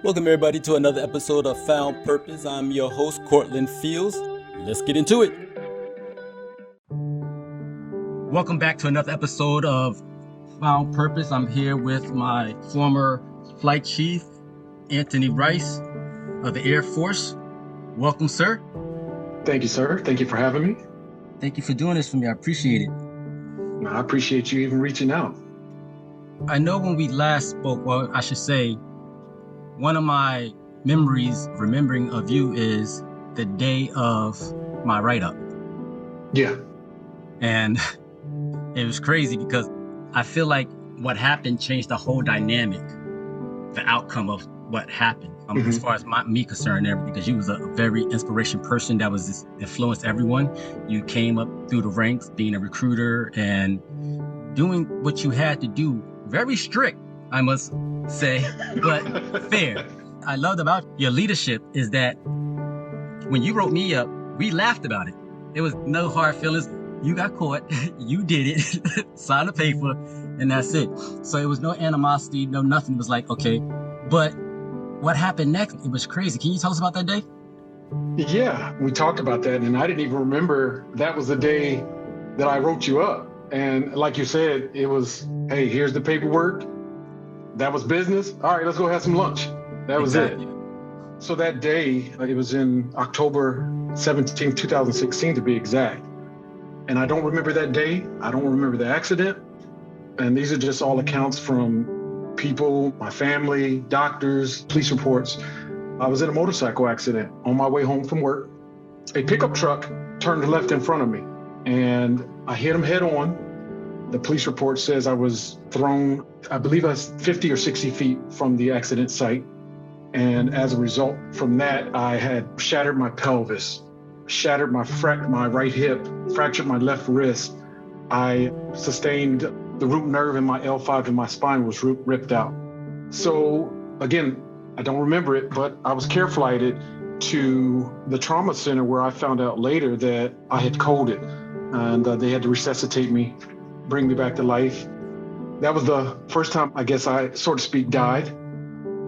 Welcome everybody to another episode of Found Purpose. I'm your host, Cortland Fields. Let's get into it. Welcome back to another episode of Found Purpose. I'm here with my former flight chief, Anthony Rice of the Air Force. Welcome, sir. Thank you, sir. Thank you for having me. Thank you for doing this for me. I appreciate it. I appreciate you even reaching out. I know when we last spoke, well, I should say, one of my memories, remembering of you is the day of my write-up. Yeah. And it was crazy because I feel like what happened changed the whole dynamic, the outcome of what happened, as far as me concerned, and everything, because you was a very inspirational person that was just influenced everyone. You came up through the ranks, being a recruiter and doing what you had to do. Very strict, I must say, but fair. I loved about your leadership is that when you wrote me up, we laughed about it. There was no hard feelings. You got caught, you did it, sign the paper, and that's it. So it was no animosity, no nothing. It was like, okay. But what happened next, it was crazy. Can you tell us about that day? Yeah, we talked about that, and I didn't even remember that was the day that I wrote you up. And like you said, it was, hey, here's the paperwork. That was business. All right, let's go have some lunch. That was it. So that day, it was in October 17, 2016 to be exact. And I don't remember that day. I don't remember the accident. And these are just all accounts from people, my family, doctors, police reports. I was in a motorcycle accident on my way home from work. A pickup truck turned left in front of me and I hit him head on. The police report says I was thrown, I believe I was 50 or 60 feet from the accident site. And as a result from that, I had shattered my pelvis, shattered my right hip, fractured my left wrist. I sustained the root nerve in my L5 and my spine was ripped out. So again, I don't remember it, but I was care flighted to the trauma center where I found out later that I had coded and they had to resuscitate me, bring me back to life. That was the first time, I guess I, so to speak, died.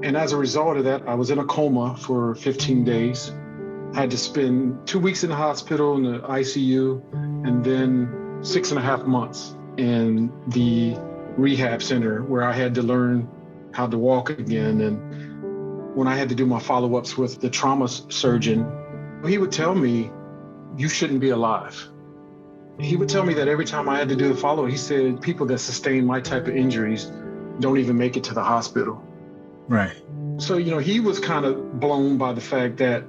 And as a result of that, I was in a coma for 15 days. I had to spend 2 weeks in the hospital in the ICU and then 6.5 months in the rehab center where I had to learn how to walk again. And when I had to do my follow-ups with the trauma surgeon, he would tell me, you shouldn't be alive. He would tell me that every time I had to do the follow-up, he said, people that sustain my type of injuries don't even make it to the hospital. Right. So, he was kind of blown by the fact that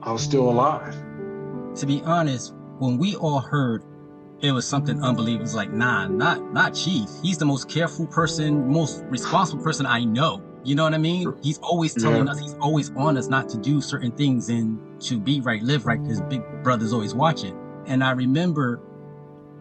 I was still alive. To be honest, when we all heard it was something unbelievable, it's like, nah, not Chief. He's the most careful person, most responsible person I know. You know what I mean? He's always telling us, he's always on us not to do certain things and to be right, live right, because big brother's always watching. And I remember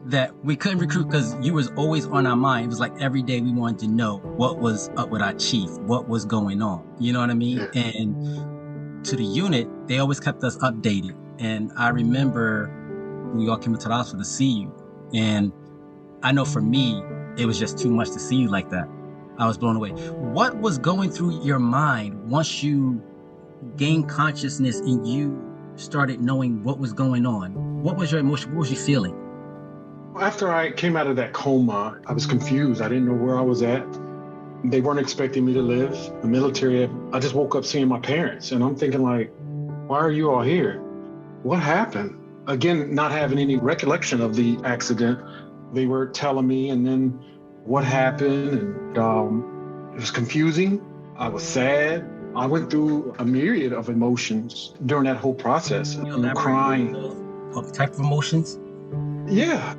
that we couldn't recruit because you was always on our mind. It was like every day we wanted to know what was up with our chief, what was going on. You know what I mean? Yeah. And to the unit, they always kept us updated. And I remember we all came into the hospital to see you. And I know for me, it was just too much to see you like that. I was blown away. What was going through your mind once you gained consciousness and you started knowing what was going on? What was your emotion? What was you feeling? After I came out of that coma, I was confused. I didn't know where I was at. They weren't expecting me to live. The military, I just woke up seeing my parents and I'm thinking like, why are you all here? What happened? Again, not having any recollection of the accident. They were telling me and then what happened and it was confusing. I was sad. I went through a myriad of emotions during that whole process. Crying. What type of emotions? Yeah.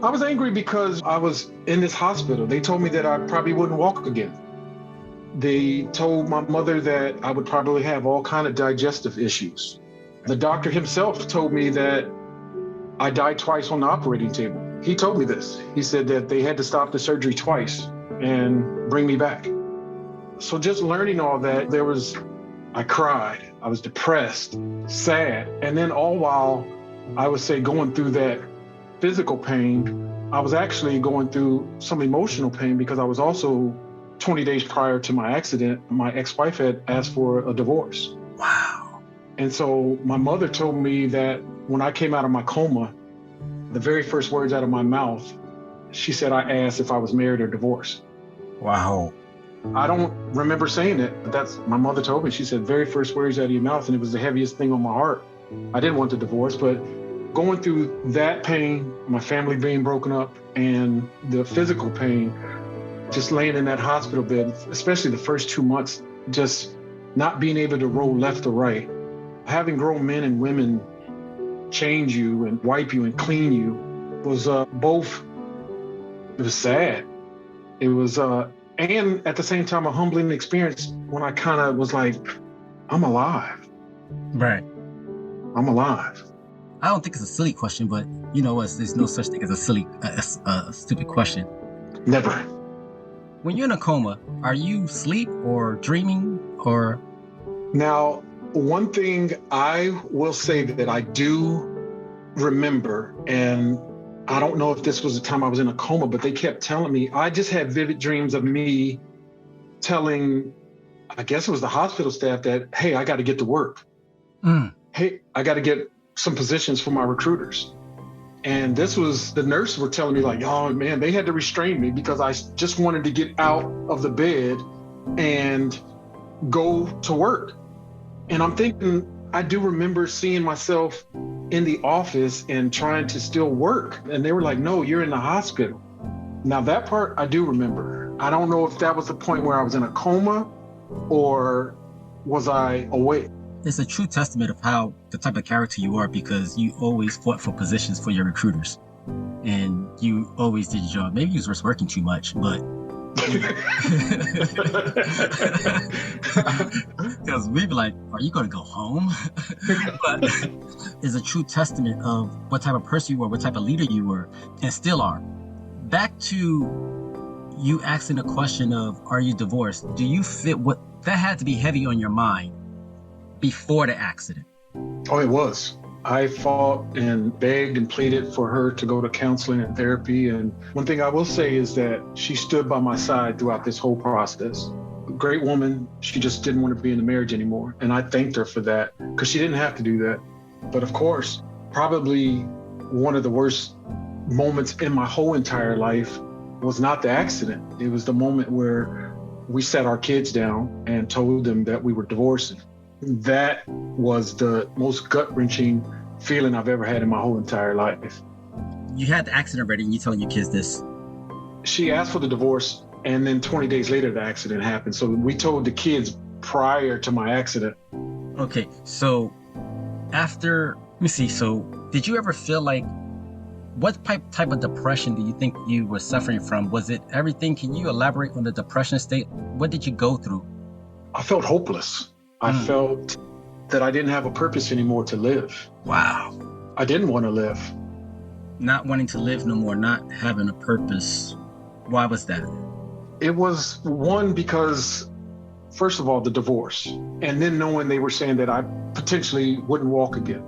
I was angry because I was in this hospital. They told me that I probably wouldn't walk again. They told my mother that I would probably have all kind of digestive issues. The doctor himself told me that I died twice on the operating table. He told me this. He said that they had to stop the surgery twice and bring me back. So just learning all that, I cried, I was depressed, sad. And then all while I would say going through that physical pain, I was actually going through some emotional pain because I was also 20 days prior to my accident, my ex-wife had asked for a divorce. Wow. And so my mother told me that when I came out of my coma, the very first words out of my mouth, she said, I asked if I was married or divorced. Wow. I don't remember saying it, but that's my mother told me. She said, very first words out of your mouth, and it was the heaviest thing on my heart. I didn't want the divorce, but going through that pain, my family being broken up, and the physical pain, just laying in that hospital bed, especially the first 2 months, just not being able to roll left or right. Having grown men and women change you and wipe you and clean you was both, it was sad. It was, and at the same time, a humbling experience when I kind of was like, I'm alive. Right. I'm alive. I don't think it's a silly question, but you know what? There's no such thing as a silly, stupid question. Never. When you're in a coma, are you asleep or dreaming or? Now, one thing I will say that I do remember, and I don't know if this was the time I was in a coma, but they kept telling me, I just had vivid dreams of me telling, I guess it was the hospital staff, that, hey, I got to get to work. Hey, I got to get some positions for my recruiters. And this was, the nurses were telling me like, oh man, they had to restrain me because I just wanted to get out of the bed and go to work. And I'm thinking, I do remember seeing myself in the office and trying to still work. And they were like, no, you're in the hospital. Now that part I do remember. I don't know if that was the point where I was in a coma or was I awake. It's a true testament of how the type of character you are, because you always fought for positions for your recruiters and you always did your job. Maybe you was working too much, but because we'd be like, are you going to go home? But it's a true testament of what type of person you were, what type of leader you were, and still are. Back to you asking the question of, are you divorced? Do you fit what that had to be heavy on your mind before the accident? Oh, it was. I fought and begged and pleaded for her to go to counseling and therapy. And one thing I will say is that she stood by my side throughout this whole process. A great woman. She just didn't want to be in the marriage anymore. And I thanked her for that because she didn't have to do that. But of course, probably one of the worst moments in my whole entire life was not the accident. It was the moment where we sat our kids down and told them that we were divorcing. That was the most gut-wrenching feeling I've ever had in my whole entire life. You had the accident already and you telling your kids this? She asked for the divorce, and then 20 days later, the accident happened. So we told the kids prior to my accident. Okay, so after, let me see, so did you ever feel like, what type of depression do you think you were suffering from? Was it everything? Can you elaborate on the depression state? What did you go through? I felt hopeless. I felt that I didn't have a purpose anymore to live. Wow. I didn't want to live. Not wanting to live no more, not having a purpose. Why was that? It was one, because first of all, the divorce, and then knowing they were saying that I potentially wouldn't walk again.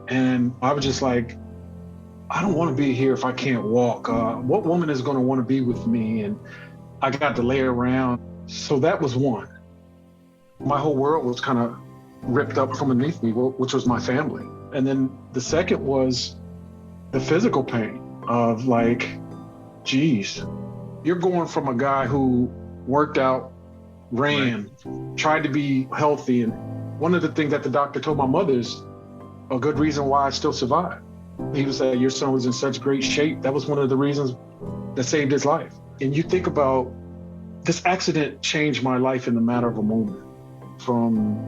And I was just like, I don't want to be here if I can't walk. What woman is going to want to be with me? And I got to lay around. So that was one. My whole world was kind of ripped up from beneath me, which was my family. And then the second was the physical pain of like, geez, you're going from a guy who worked out, ran, tried to be healthy. And one of the things that the doctor told my mother is a good reason why I still survived. He was saying, your son was in such great shape. That was one of the reasons that saved his life. And you think about, this accident changed my life in the matter of a moment. From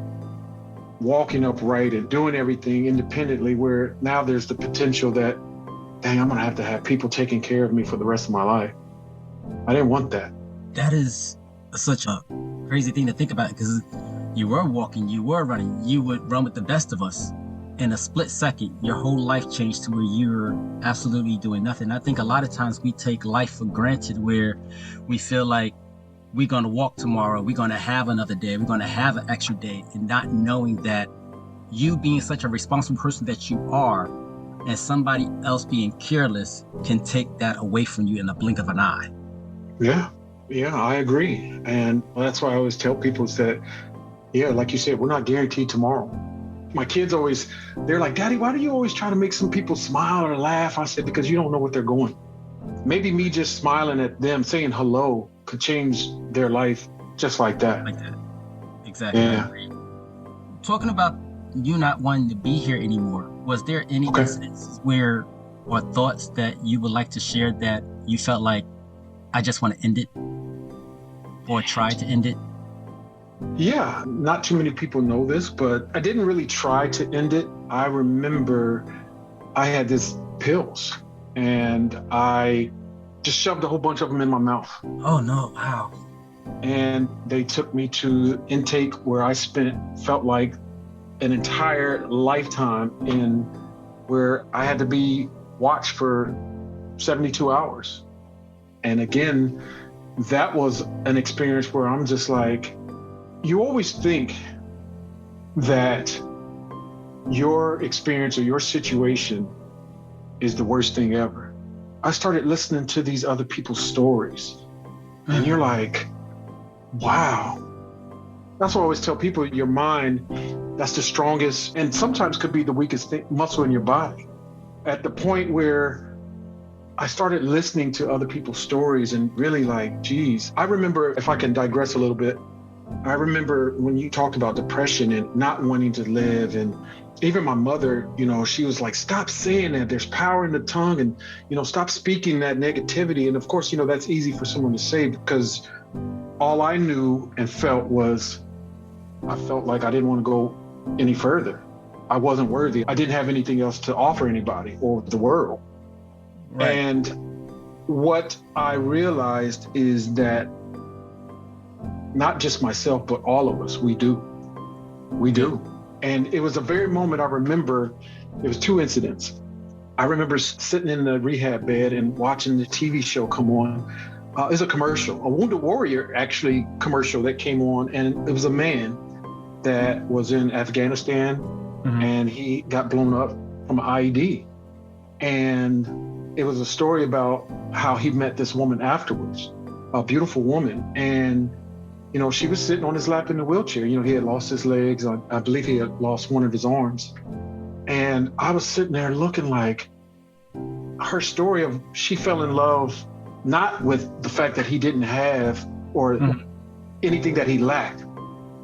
walking upright and doing everything independently, where now there's the potential that, dang, I'm gonna have to have people taking care of me for the rest of my life. I didn't want that. That is such a crazy thing to think about, because you were walking, you were running, you would run with the best of us. In a split second, your whole life changed to where you're absolutely doing nothing. I think a lot of times we take life for granted, where we feel like we're going to walk tomorrow, we're going to have another day, we're going to have an extra day, and not knowing that you being such a responsible person that you are, and somebody else being careless can take that away from you in the blink of an eye. Yeah. Yeah, I agree. And that's why I always tell people is that, yeah, like you said, we're not guaranteed tomorrow. My kids always, they're like, Daddy, why do you always try to make some people smile or laugh? I said, because you don't know what they're going. Maybe me just smiling at them, saying hello could change their life just like that. Like that. Exactly. I Yeah. agree. Talking about you not wanting to be here anymore, was there any Okay. incidents where or thoughts that you would like to share that you felt like I just want to end it or try to end it? Yeah. Not too many people know this, but I didn't really try to end it. I remember I had this pills and I just shoved a whole bunch of them in my mouth. Oh no, wow. And they took me to intake where I felt like an entire lifetime in where I had to be watched for 72 hours. And again, that was an experience where I'm just like, you always think that your experience or your situation is the worst thing ever. I started listening to these other people's stories, and you're like, wow. That's what I always tell people, your mind, that's the strongest and sometimes could be the weakest muscle in your body. At the point where I started listening to other people's stories and really like, geez, I remember, if I can digress a little bit, I remember when you talked about depression and not wanting to live. And even my mother, she was like, stop saying that, there's power in the tongue, and, stop speaking that negativity. And of course, that's easy for someone to say because all I knew and felt was, I felt like I didn't want to go any further. I wasn't worthy. I didn't have anything else to offer anybody or the world. Right. And what I realized is that not just myself, but all of us, we do. We do. And it was a very moment I remember, it was two incidents. I remember sitting in the rehab bed and watching the TV show come on. It was a commercial, a Wounded Warrior actually commercial that came on, and it was a man that was in Afghanistan, and he got blown up from an IED. And it was a story about how he met this woman afterwards, a beautiful woman. And, she was sitting on his lap in the wheelchair. He had lost his legs. I believe he had lost one of his arms. And I was sitting there looking like her story of she fell in love, not with the fact that he didn't have or anything that he lacked.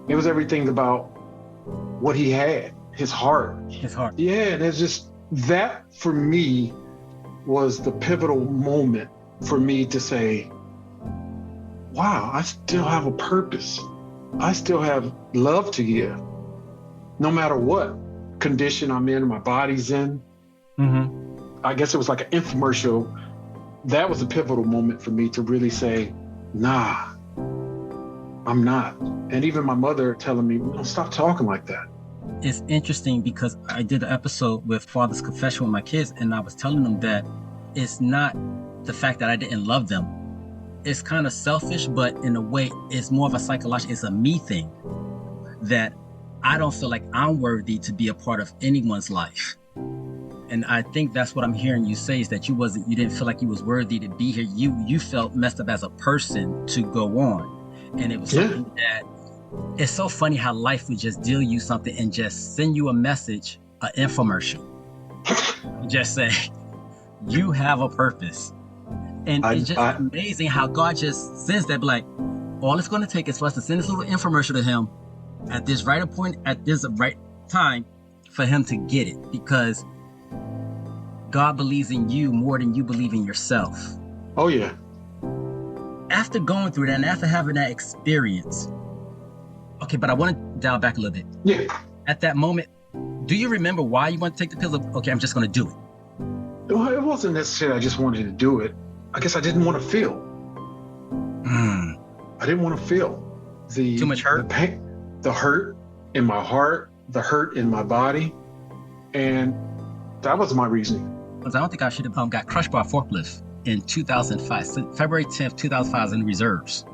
It was everything about what he had, his heart. His heart. Yeah, and it's just that for me was the pivotal moment for me to say, wow, I still have a purpose. I still have love to give, no matter what condition I'm in, my body's in. I guess it was like an infomercial. That was a pivotal moment for me to really say, nah, I'm not. And even my mother telling me, don't stop talking like that. It's interesting because I did an episode with Father's Confession with my kids, and I was telling them that it's not the fact that I didn't love them. It's kind of selfish, but in a way, it's more of a psychological, it's a me thing, that I don't feel like I'm worthy to be a part of anyone's life. And I think that's what I'm hearing you say, is that you didn't feel like you was worthy to be here. You felt messed up as a person to go on. And it was something that, it's so funny how life would just deal you something and just send you a message, an infomercial. Just say, you have a purpose. And it's just amazing how God just sends that, like, all it's going to take is for us to send this little infomercial to him at this right point, at this right time, for him to get it. Because God believes in you more than you believe in yourself. Oh, yeah. After going through that and after having that experience, okay, but I want to dial back a little bit. Yeah. At that moment, do you remember why you want to take the pills? Okay, I'm just going to do it. Well, it wasn't necessarily I just wanted to do it. I guess I didn't want to feel. I didn't want to feel too much hurt, the pain, the hurt in my heart, the hurt in my body, and that was my reasoning. Because I don't think I should have got crushed by a forklift in 2005. So February 10th, 2005, I was in the reserves.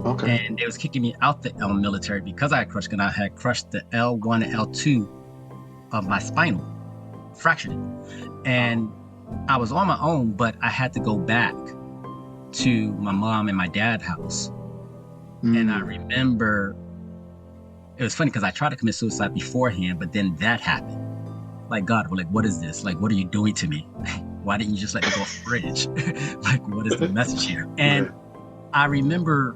Okay. And they was kicking me out the military because I had crushed the L1 and L2 of my spinal, fractured it. And I was on my own, but I had to go back to my mom and my dad's house. And I remember it was funny because I tried to commit suicide beforehand, but then that happened. Like, God, like, what is this? Like, what are you doing to me? Why didn't you just let me go off the bridge? Like, what is the message here? And I remember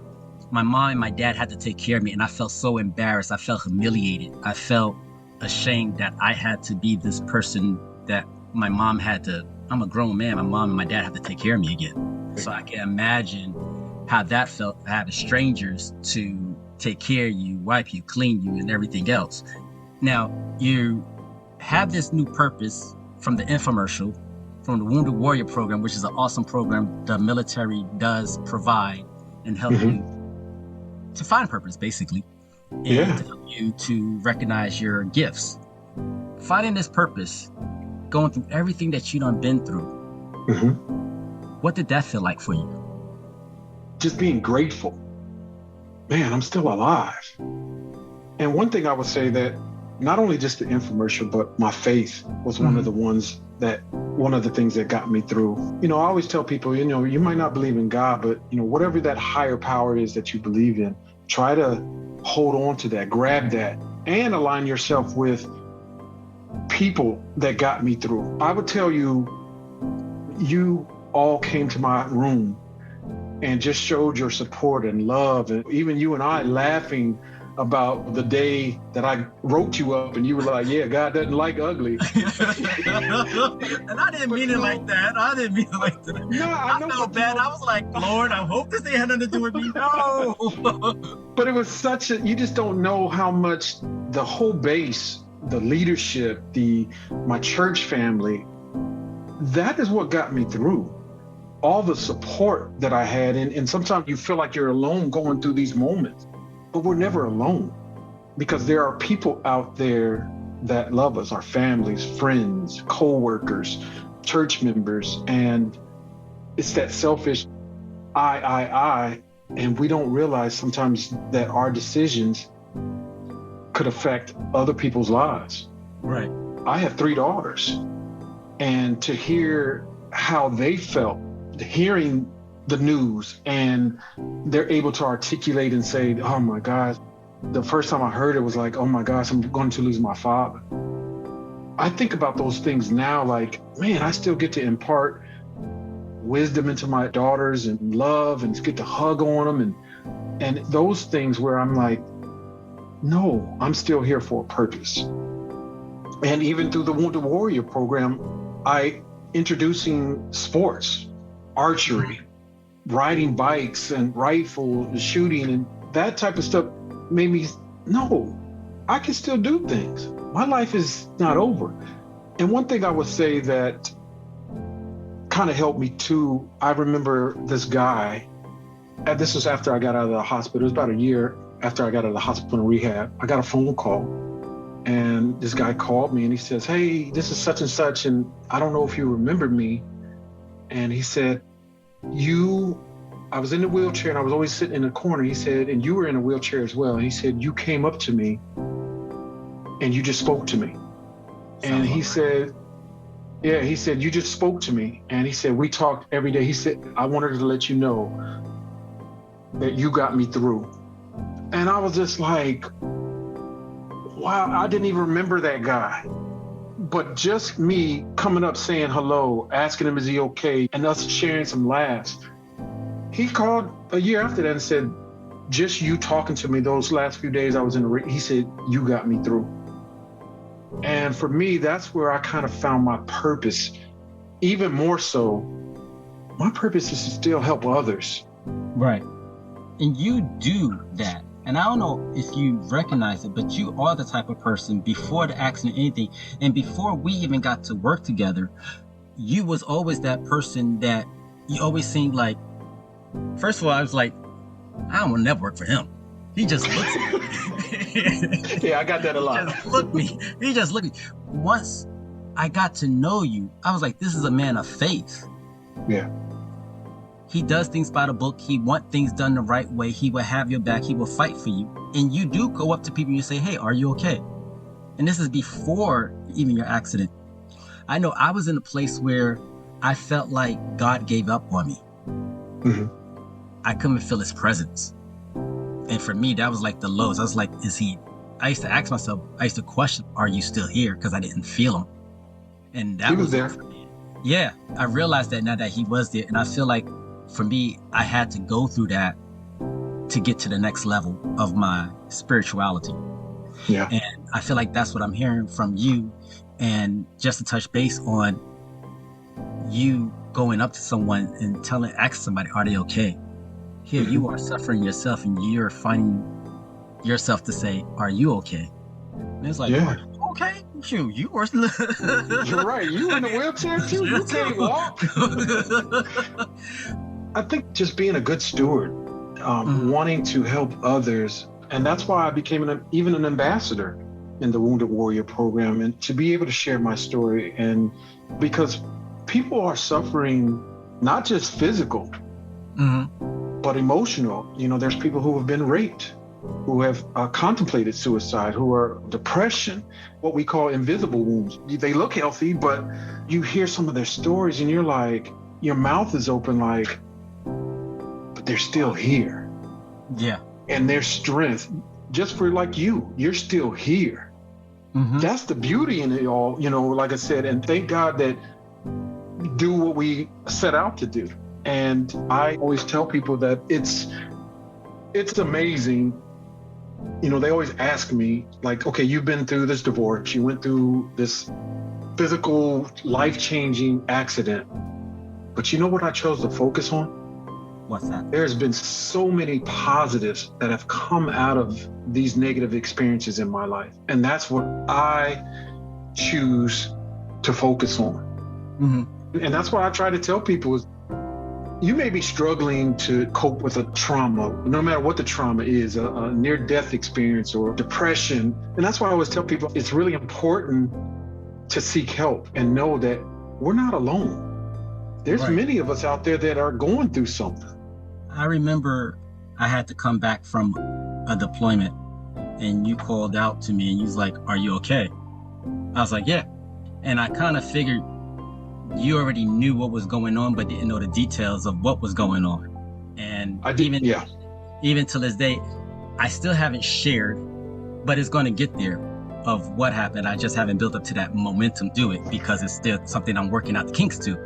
my mom and my dad had to take care of me, and I felt so embarrassed. I felt humiliated. I felt ashamed that I had to be this person that my mom had to. I'm a grown man. My mom and my dad had to take care of me again. So I can imagine how that felt, having strangers to take care of you, wipe you, clean you, and everything else. Now, you have this new purpose from the infomercial, from the Wounded Warrior program, which is an awesome program the military does provide and help you to find purpose, basically, and to help you to recognize your gifts. Finding this purpose, going through everything that you done been through, what did that feel like for you? Just being grateful. Man, I'm still alive. And one thing I would say that not only just the infomercial, but my faith was one of the things that got me through. You know, I always tell people, you know, you might not believe in God, but, you know, whatever that higher power is that you believe in, try to hold on to that, grab that, and align yourself with people that got me through. I would tell you, you all came to my room and just showed your support and love. And even you and I laughing about the day that I wrote you up and you were like, yeah, God doesn't like ugly. And I didn't mean it like that. No, I felt bad. I was like, Lord, I hope this ain't had nothing to do with me. No. But it was you just don't know how much the whole base, the leadership, my church family, that is what got me through. All the support that I had. And sometimes you feel like you're alone going through these moments, but we're never alone because there are people out there that love us, our families, friends, co-workers, church members. And it's that selfish I, and we don't realize sometimes that our decisions could affect other people's lives. Right. I have 3 daughters, and to hear how they felt hearing the news, and they're able to articulate and say, oh my God, the first time I heard it was like, oh my gosh, I'm going to lose my father. I think about those things now, like, man, I still get to impart wisdom into my daughters and love and get to hug on them and those things where I'm like, no, I'm still here for a purpose. And even through the Wounded Warrior program, I introducing sports, archery, riding bikes and rifle shooting and that type of stuff made me know I can still do things. My life is not over. And one thing I would say that kind of helped me too, I remember this guy, and this was after I got out of the hospital. It was about a year after I got out of the hospital rehab. I got a phone call and this guy called me and he says, hey, this is such and such, and I don't know if you remember me. And he said, I was in the wheelchair and I was always sitting in the corner. He said, and you were in a wheelchair as well. And he said, you came up to me and you just spoke to me. And he said, yeah, he said, you just spoke to me. And he said, we talked every day. He said, I wanted to let you know that you got me through. And I was just like, wow, I didn't even remember that guy. But just me coming up saying hello, asking him, is he okay? And us sharing some laughs. He called a year after that and said, just you talking to me those last few days I was in he said, you got me through. And for me, that's where I kind of found my purpose. Even more so, my purpose is to still help others. Right. And you do that. And I don't know if you recognize it, but you are the type of person before the accident, anything, and before we even got to work together, you was always that person that you always seemed like, first of all, I was like, I don't want to never work for him. He just looks at me. Yeah, I got that a lot. He just looked at me. Once I got to know you, I was like, this is a man of faith. Yeah. He does things by the book. He wants things done the right way. He will have your back. He will fight for you. And you do go up to people and you say, hey, are you okay? And this is before even your accident. I know I was in a place where I felt like God gave up on me. Mhm. I couldn't feel his presence. And for me, that was like the lowest. I was like, I used to ask myself, I used to question, are you still here? Because I didn't feel him. And He that was was, there. yeah, I realized that now that he was there. And I feel like for me, I had to go through that to get to the next level of my spirituality. Yeah. And I feel like that's what I'm hearing from you. And just to touch base on you going up to someone and ask somebody, are they okay? Here Mhm. you are suffering yourself and you're finding yourself to say, are you okay? And it's like, are Yeah. you okay? Shoot, you were You're right. You in the wheelchair too. You can't walk. I think just being a good steward, Mhm. wanting to help others. And that's why I became even an ambassador in the Wounded Warrior program, and to be able to share my story. And because people are suffering, not just physical, Mhm. but emotional. There's people who have been raped, who have contemplated suicide, who are depression, what we call invisible wounds. They look healthy, but you hear some of their stories and you're like, your mouth is open like, but they're still here. Yeah. And their strength, just for like you're still here. Mhm. That's the beauty in it all, like I said, and thank God that do what we set out to do. And I always tell people that it's amazing. They always ask me, like, okay, you've been through this divorce, you went through this physical, life-changing accident, but you know what I chose to focus on? What's that? There's been so many positives that have come out of these negative experiences in my life. And that's what I choose to focus on. Mhm. And that's why I try to tell people is, you may be struggling to cope with a trauma, no matter what the trauma is, a near-death experience or depression. And that's why I always tell people it's really important to seek help and know that we're not alone. There's Right. many of us out there that are going through something. I remember I had to come back from a deployment and you called out to me and you was like, are you okay? I was like, yeah. And I kind of figured you already knew what was going on, but didn't know the details of what was going on. And I did, yeah. even to this day, I still haven't shared, but it's going to get there of what happened. I just haven't built up to that momentum to do it because it's still something I'm working out the kinks to.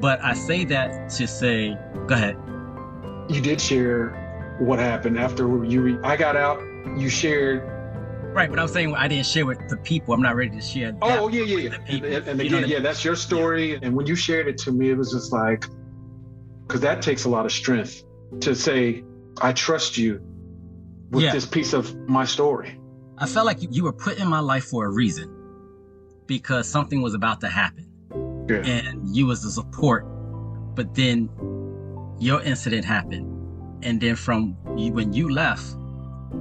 But I say that to say, go ahead. You did share what happened after I got out. You shared. Right, but I'm saying I didn't share with the people. I'm not ready to share that. Oh, yeah. with the people. And again, yeah, that's your story. Yeah. And when you shared it to me, it was just like, because that takes a lot of strength to say, I trust you with this piece of my story. I felt like you were put in my life for a reason because something was about to happen. Yeah. And you was the support. But then your incident happened. And then when you left,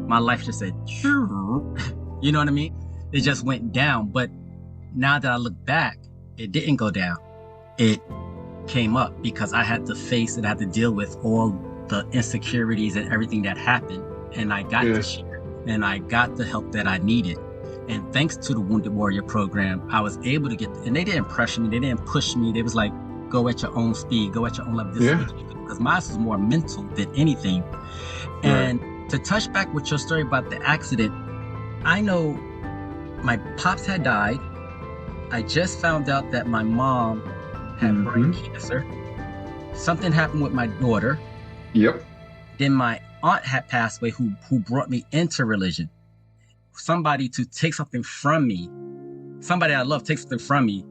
my life just said, you know what I mean? It just went down. But now that I look back, it didn't go down. It came up because I had to face it. I had to deal with all the insecurities and everything that happened. And I got to share. And I got the help that I needed. And thanks to the Wounded Warrior program, I was able to and they didn't pressure me. They didn't push me. They was like, go at your own speed, go at your own level. Because mine was more mental than anything. And to touch back with your story about the accident, I know my pops had died. I just found out that my mom had brain cancer. Something happened with my daughter. Yep. Then my aunt had passed away who brought me into religion. Somebody to take something from me, somebody I love takes something from me,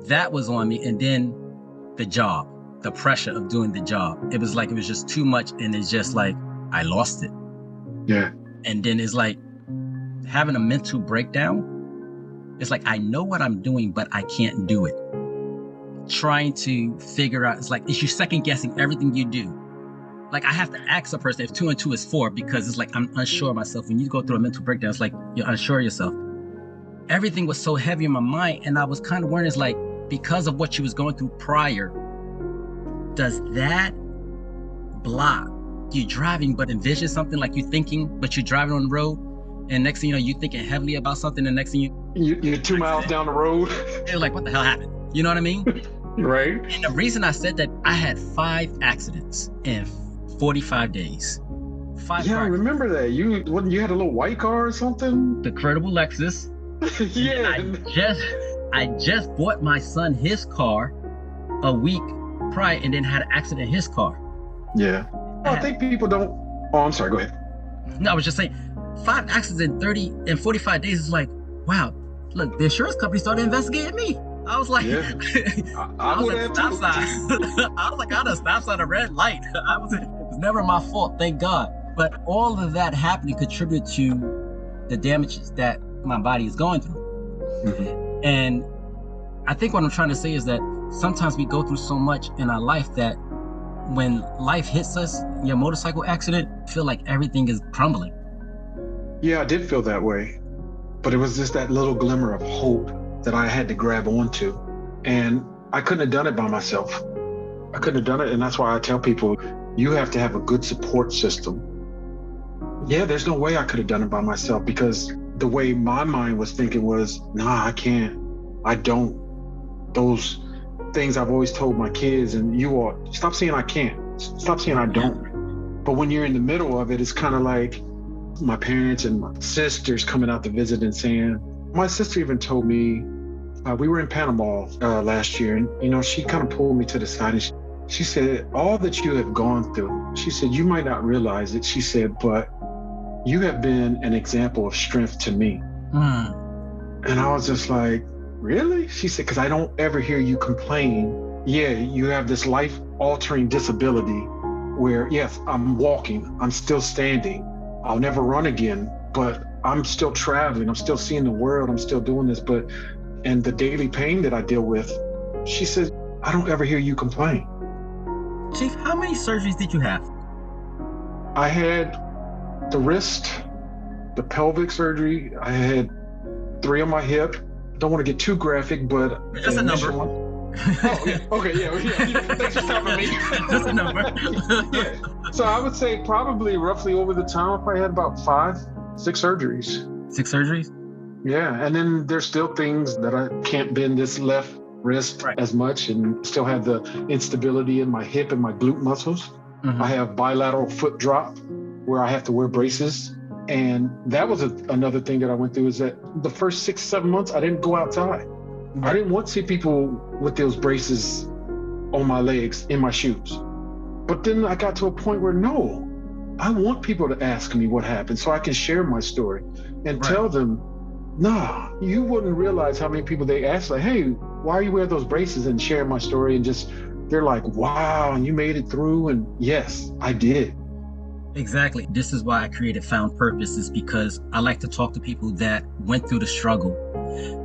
that was on me. And then the job, the pressure of doing the job. It was just too much. And it's just like, I lost it. Yeah. And then it's like having a mental breakdown. It's like, I know what I'm doing, but I can't do it. Trying to figure out, it's you second guessing everything you do. Like I have to ask a person if 2 and 2 is 4 because it's like I'm unsure of myself. When you go through a mental breakdown, it's like you're unsure of yourself. Everything was so heavy in my mind, and I was kind of wondering, it's like, because of what you was going through prior, does that block you driving but envision something like you thinking, but you're driving on the road, and next thing you know, you thinking heavily about something, and next thing you're 2 miles down the road. You're like, what the hell happened? You know what I mean? Right. And the reason I said that, I had 5 accidents in 45 days. 5 Yeah, I car accidents. remember that. You had a little white car or something? The credible Lexus. Yeah. And then I just bought my son his car a week prior, and then had an accident in his car. Yeah. I think people don't. Oh, I'm sorry. Go ahead. No, I was just saying, 5 accidents in 30 and 45 days is like, wow. Look, the insurance company started investigating me. I was like, Yeah. I was would at have stop too. sign. I was like, I had a stop sign, a red light. It was never my fault, thank God. But all of that happening contributed to the damages that my body is going through. Mhm. And I think what I'm trying to say is that sometimes we go through so much in our life that when life hits us, your motorcycle accident, feel like everything is crumbling. Yeah, I did feel that way. But it was just that little glimmer of hope that I had to grab onto. And I couldn't have done it by myself. I couldn't have done it. And that's why I tell people, you have to have a good support system. Yeah, there's no way I could have done it by myself, because the way my mind was thinking was, nah, I can't. I don't. Those things I've always told my kids and you all, stop saying I can't. Stop saying I don't. But when you're in the middle of it, it's kind of like my parents and my sisters coming out to visit and saying, my sister even told me, we were in Panama last year, and she kind of pulled me to the side and she said, all that you have gone through, she said, you might not realize it, she said, but you have been an example of strength to me. And I was just like, really? She said, because I don't ever hear you complain. Yeah, you have this life-altering disability where, yes, I'm walking, I'm still standing, I'll never run again, but I'm still traveling, I'm still seeing the world, I'm still doing this, and the daily pain that I deal with, she says, I don't ever hear you complain. Chief, how many surgeries did you have? I had the wrist, the pelvic surgery, I had 3 on my hip. Don't want to get too graphic, but just a number. Oh, yeah. Okay, yeah. Thanks for stopping me. Just a number. Yeah. So I would say probably roughly over the time, I probably had about 6 surgeries. 6 surgeries? Yeah. And then there's still things that I can't bend this left wrist as much, and still have the instability in my hip and my glute muscles. Mm-hmm. I have bilateral foot drop where I have to wear braces. And that was another thing that I went through, is that the first 6-7 months, I didn't go outside. I didn't want to see people with those braces on my legs, in my shoes. But then I got to a point where, no, I want people to ask me what happened so I can share my story and tell them, nah, you wouldn't realize how many people they ask, like, hey, why are you wearing those braces, and share my story, and just, they're like, wow, and you made it through. And yes, I did. Exactly. This is why I created Found Purpose, is because I like to talk to people that went through the struggle.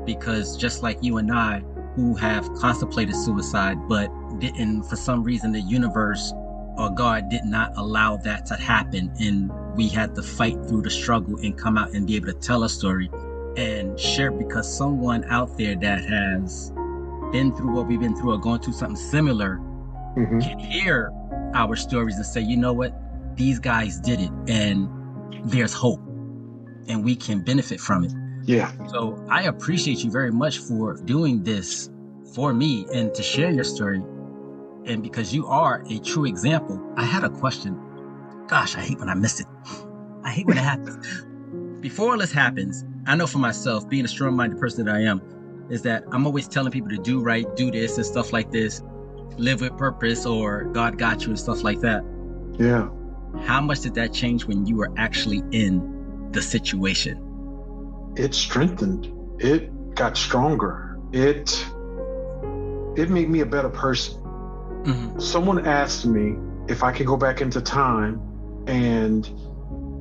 Because just like you and I, who have contemplated suicide, but didn't, for some reason, the universe or God did not allow that to happen. And we had to fight through the struggle and come out and be able to tell a story and share, because someone out there that has been through what we've been through or going through something similar can hear our stories and say, you know what? These guys did it, and there's hope, and we can benefit from it. Yeah. So I appreciate you very much for doing this for me and to share your story. And because you are a true example, I had a question. Gosh, I hate when I miss it. I hate when it happens. Before all this happens, I know for myself, being a strong-minded person that I am, is that I'm always telling people to do right, do this and stuff like this, live with purpose, or God got you and stuff like that. Yeah. How much did that change when you were actually in the situation? It strengthened. It got stronger. It made me a better person. Mm-hmm. Someone asked me if I could go back into time and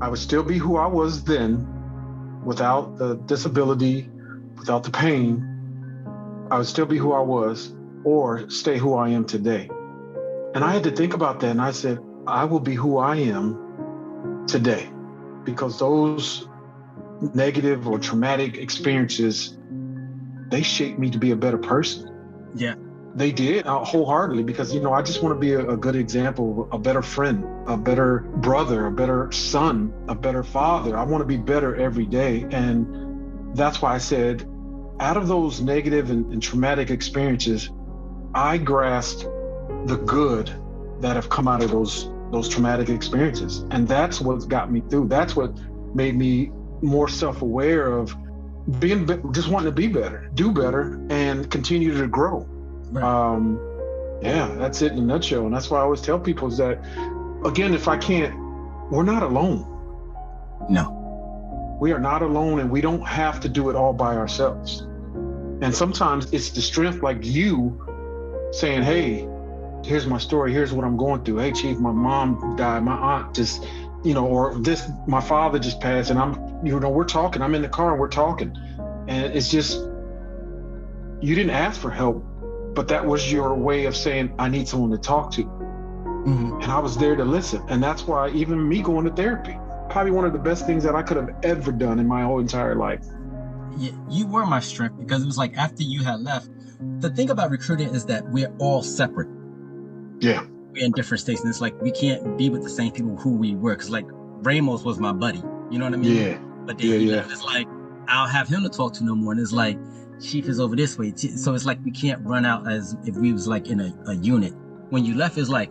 I would still be who I was then, without the disability, without the pain. I would still be who I was, or stay who I am today. And I had to think about that, and I said, I will be who I am today, because those negative or traumatic experiences, they shaped me to be a better person. Yeah. They did, wholeheartedly, because, I just want to be a good example, a better friend, a better brother, a better son, a better father. I want to be better every day. And that's why I said, out of those negative and traumatic experiences, I grasped the good that have come out of those traumatic experiences. And that's what's got me through. That's what made me more self-aware of just wanting to be better, do better, and continue to grow. Right. Yeah, that's it in a nutshell. And that's why I always tell people is that, again, if I can't, we're not alone. No. We are not alone, and we don't have to do it all by ourselves. And sometimes it's the strength, like you saying, hey, here's my story, here's what I'm going through. Hey, Chief, my mom died, my aunt just, or this, my father just passed, and we're talking, I'm in the car and we're talking. And it's just, you didn't ask for help, but that was your way of saying, I need someone to talk to. Mm-hmm. And I was there to listen. And that's why even me going to therapy, probably one of the best things that I could have ever done in my whole entire life. Yeah, you were my strength, because it was like after you had left, the thing about recruiting is that we're all separate. Yeah. We're in different states, and it's like we can't be with the same people who we were. Because like Ramos was my buddy, you know what I mean? Yeah. But then it's like I don't have him to talk to no more, and it's like Chief is over this way. So it's like we can't run out as if we was like in a unit. When you left, it's like,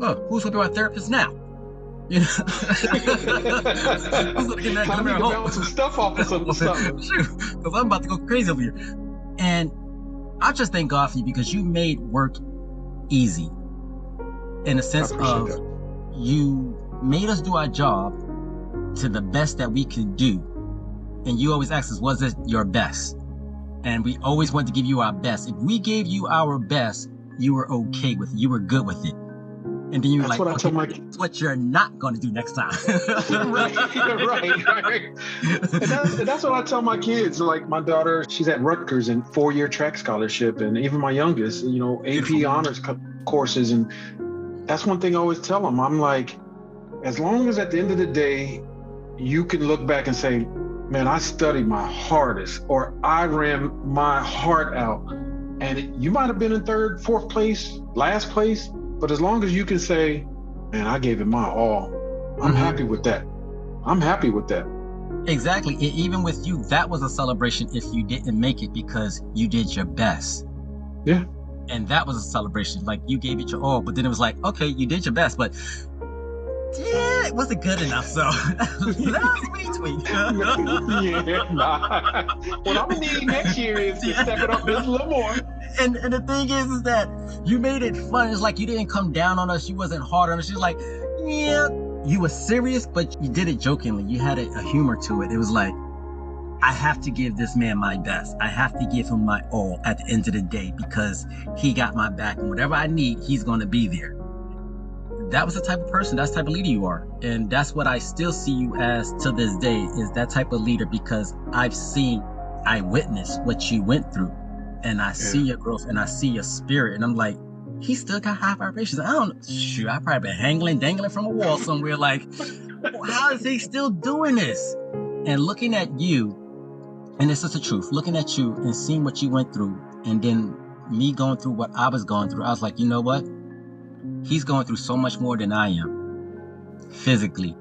oh, who's with our therapist now? You know? I need to bounce some stuff off of something. Because I'm about to go crazy over here. And I just thank God for you, because you made work easy. In the sense of that. You made us do our job to the best that we could do. And you always asked us, was it your best? And we always wanted to give you our best. If we gave you our best, you were okay with it. You were good with it. And then you were like, what okay, that's what you're not going to do next time. right. And that's what I tell my kids. Like my daughter, she's at Rutgers in 4-year track scholarship. And even my youngest, AP honors courses. And that's one thing I always tell them. I'm like, as long as at the end of the day, you can look back and say, man, I studied my hardest, or I ran my heart out. And you might have been in 3rd, 4th place, last place. But as long as you can say, man, I gave it my all, I'm happy with that. I'm happy with that. Exactly. Even with you, that was a celebration if you didn't make it, because you did your best. Yeah. And that was a celebration. Like you gave it your all, but then it was like, okay, you did your best, but yeah, it wasn't good enough. So tweet. Yeah, nah. What I'm gonna need next year is to step it up just a little more. And the thing is that you made it fun. It's like you didn't come down on us. You wasn't hard on us. She's like, yeah, you were serious, but you did it jokingly. You had a humor to it. It was like, I have to give this man my best. I have to give him my all at the end of the day, because he got my back, and whatever I need, he's going to be there. That was the type of person, that's the type of leader you are. And that's what I still see you as to this day, is that type of leader, because I witnessed what you went through, and I see your growth, and I see your spirit, and I'm like, he still got high vibrations. I probably been dangling from a wall somewhere, like, how is he still doing this? And looking at you, and it's just the truth, looking at you and seeing what you went through, and then me going through what I was going through, I was like, you know what? He's going through so much more than I am, physically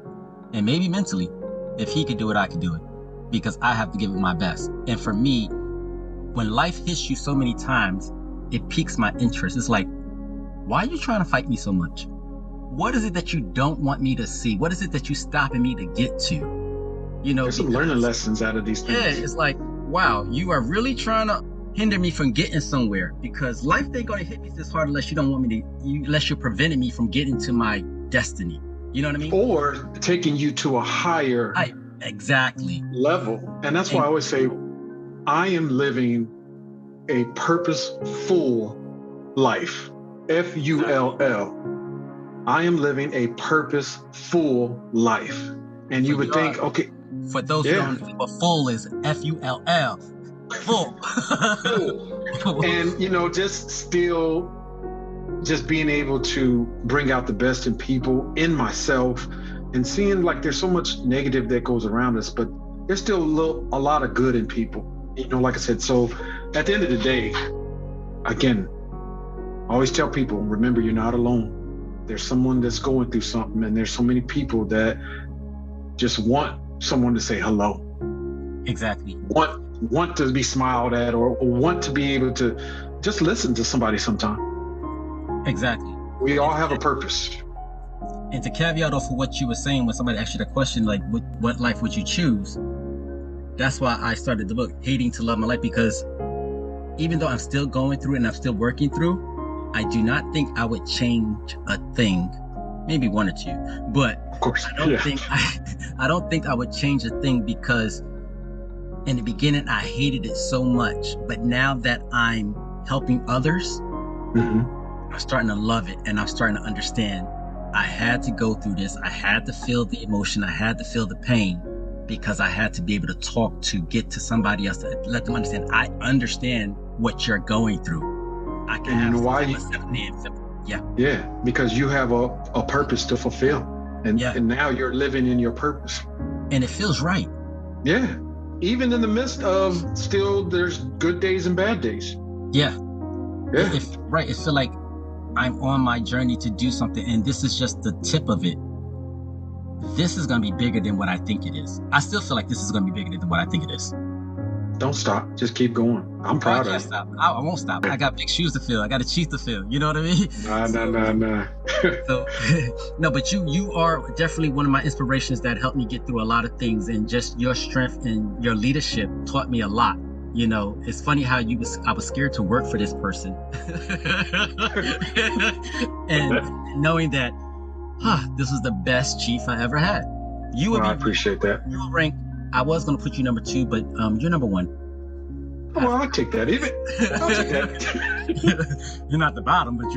and maybe mentally. If he could do it, I could do it, because I have to give it my best. And for me, when life hits you so many times, it piques my interest. It's like, why are you trying to fight me so much? What is it that you don't want me to see? What is it that you stopping me to get to? There's some learning lessons out of these things. Yeah, it's like, wow, you are really trying to hinder me from getting somewhere, because life ain't gonna hit me this hard unless you don't want me to, unless you're preventing me from getting to my destiny. You know what I mean? Or taking you to a higher exactly level. And that's why I always say, I am living a purposeful life. Full. I am living a purposeful life. And you would think, okay. For those who don't know, full is Full. Full. And, just being able to bring out the best in people, in myself, and seeing like there's so much negative that goes around us, but there's still a lot of good in people. Like I said, so at the end of the day, again, I always tell people, remember, you're not alone. There's someone that's going through something, and there's so many people that just want someone to say hello. Exactly. Want to be smiled at, or want to be able to just listen to somebody sometime. Exactly. We all have a purpose. And to caveat off of what you were saying when somebody asked you the question, like, what life would you choose? That's why I started the book, Hating to Love My Life, because even though I'm still going through it and I'm still working through, I do not think I would change a thing. Maybe one or two, but Of course, I don't think I would change a thing, because in the beginning I hated it so much, but now that I'm helping others, I'm starting to love it, and I'm starting to understand I had to go through this. I had to feel the emotion. I had to feel the pain, because I had to be able to talk to get to somebody else to let them understand. I understand what you're going through. I can have sympathy and sympathy. Yeah, because you have a purpose to fulfill, and now you're living in your purpose. And it feels right. Yeah, even in the midst of still, there's good days and bad days. Yeah. It feels like I'm on my journey to do something, and this is just the tip of it. This is going to be bigger than what I think it is. I still feel like this is going to be bigger than what I think it is. Don't stop. Just keep going. I'm proud of you. Stop. I won't stop. I got big shoes to fill. I got a cheese to fill. You know what I mean? Nah. So, no, but you are definitely one of my inspirations that helped me get through a lot of things, and just your strength and your leadership taught me a lot. You know, it's funny how I was scared to work for this person. And knowing that, this was the best chief I ever had. I appreciate that. You will rank. I was going to put you number 2, but you're number 1. Well, I'll take that. I'll take that. You're not the bottom, but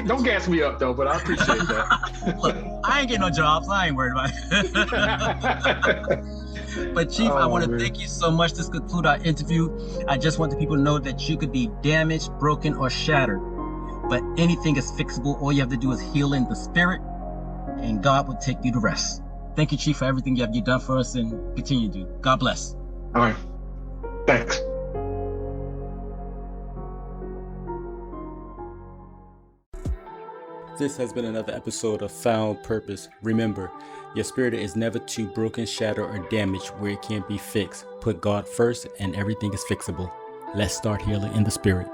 don't gas me up though. But I appreciate that. Look, I ain't getting no jobs. So I ain't worried about it. But Chief, I want to thank you so much. This concludes our interview. I just want the people to know that you could be damaged, broken, or shattered, but anything is fixable. All you have to do is heal in the spirit, and God will take you to rest. Thank you, Chief, for everything you have done for us and continue to do. God bless. All right. Thanks. This has been another episode of Found Purpose. Remember, your spirit is never too broken, shattered, or damaged where it can't be fixed. Put God first and everything is fixable. Let's start healing in the spirit.